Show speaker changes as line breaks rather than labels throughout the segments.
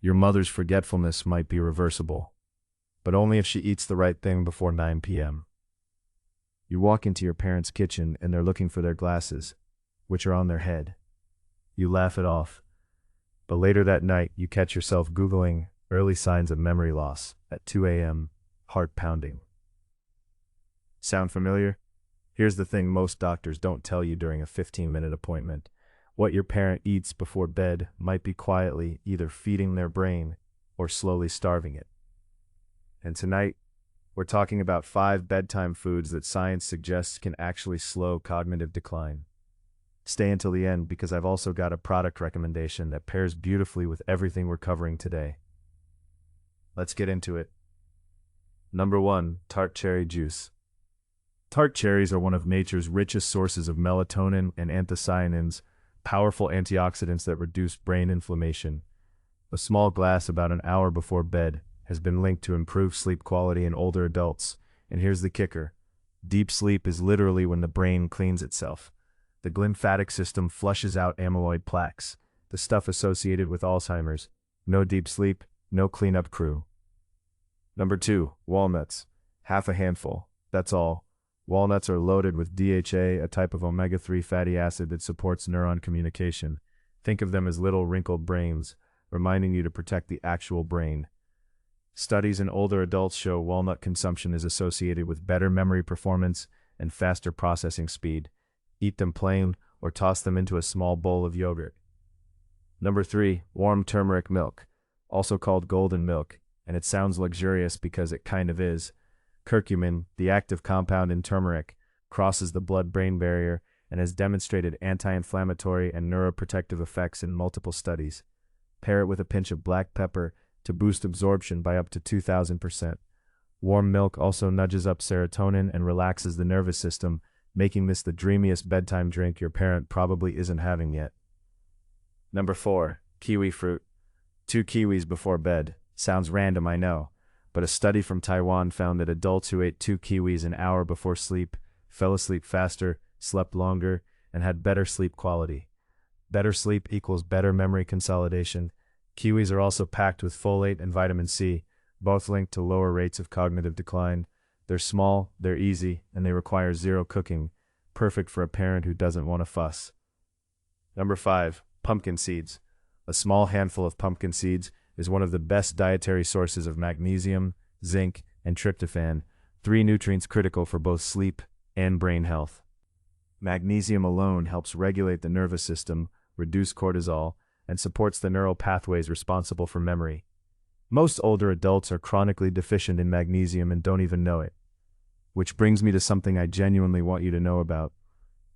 Your mother's forgetfulness might be reversible, but only if she eats the right thing before 9 p.m. You walk into your parents' kitchen and they're looking for their glasses, which are on their head. You laugh it off, but later that night you catch yourself Googling early signs of memory loss at 2 a.m., heart pounding. Sound familiar? Here's the thing most doctors don't tell you during a 15-minute appointment. What your parent eats before bed might be quietly either feeding their brain or slowly starving it. And tonight, we're talking about 5 bedtime foods that science suggests can actually slow cognitive decline. Stay until the end because I've also got a product recommendation that pairs beautifully with everything we're covering today. Let's get into it. Number 1, tart cherry juice. Tart cherries are one of nature's richest sources of melatonin and anthocyanins, powerful antioxidants that reduce brain inflammation. A small glass about an hour before bed has been linked to improved sleep quality in older adults. And here's the kicker. Deep sleep is literally when the brain cleans itself. The lymphatic system flushes out amyloid plaques, the stuff associated with Alzheimer's. No deep sleep, no cleanup crew. Number 2, walnuts. Half a handful. That's all. Walnuts are loaded with DHA, a type of omega-3 fatty acid that supports neuron communication. Think of them as little wrinkled brains, reminding you to protect the actual brain. Studies in older adults show walnut consumption is associated with better memory performance and faster processing speed. Eat them plain or toss them into a small bowl of yogurt. Number 3, warm turmeric milk, also called golden milk, and it sounds luxurious because it kind of is. Curcumin, the active compound in turmeric, crosses the blood-brain barrier and has demonstrated anti-inflammatory and neuroprotective effects in multiple studies. Pair it with a pinch of black pepper to boost absorption by up to 2,000%. Warm milk also nudges up serotonin and relaxes the nervous system, making this the dreamiest bedtime drink your parent probably isn't having yet. Number 4, kiwi fruit. 2 kiwis before bed. Sounds random, I know, but a study from Taiwan found that adults who ate 2 kiwis an hour before sleep fell asleep faster, slept longer, and had better sleep quality. Better sleep equals better memory consolidation. Kiwis are also packed with folate and vitamin C, both linked to lower rates of cognitive decline. They're small, they're easy, and they require 0 cooking, perfect for a parent who doesn't want to fuss. Number 5, pumpkin seeds. A small handful of pumpkin seeds is one of the best dietary sources of magnesium, zinc, and tryptophan, 3 nutrients critical for both sleep and brain health. Magnesium alone helps regulate the nervous system, reduce cortisol, and supports the neural pathways responsible for memory. Most older adults are chronically deficient in magnesium and don't even know it. Which brings me to something I genuinely want you to know about.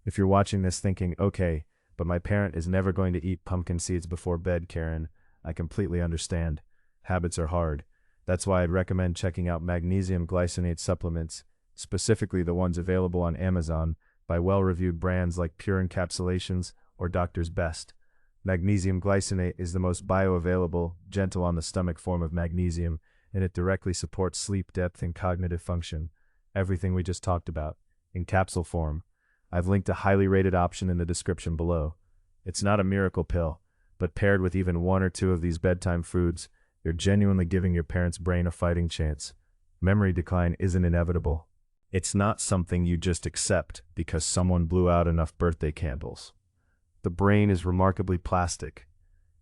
If you're watching this thinking, okay, but my parent is never going to eat pumpkin seeds before bed, Karen, I completely understand. Habits are hard. That's why I'd recommend checking out magnesium glycinate supplements, specifically the ones available on Amazon by well-reviewed brands like Pure Encapsulations or Doctor's Best. Magnesium glycinate is the most bioavailable, gentle on the stomach form of magnesium, and it directly supports sleep depth and cognitive function. Everything we just talked about, in capsule form. I've linked a highly rated option in the description below. It's not a miracle pill, but paired with even 1 or 2 of these bedtime foods, you're genuinely giving your parent's brain a fighting chance. Memory decline isn't inevitable. It's not something you just accept because someone blew out enough birthday candles. The brain is remarkably plastic.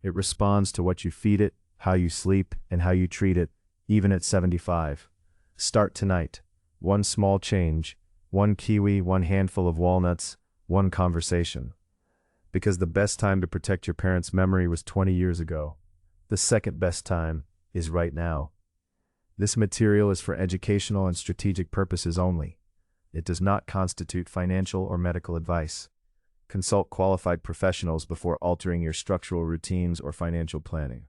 It responds to what you feed it, how you sleep, and how you treat it, even at 75. Start tonight. 1 small change, 1 kiwi, 1 handful of walnuts, 1 conversation. Because the best time to protect your parents' memory was 20 years ago. The second best time is right now. This material is for educational and strategic purposes only. It does not constitute financial or medical advice. Consult qualified professionals before altering your structural routines or financial planning.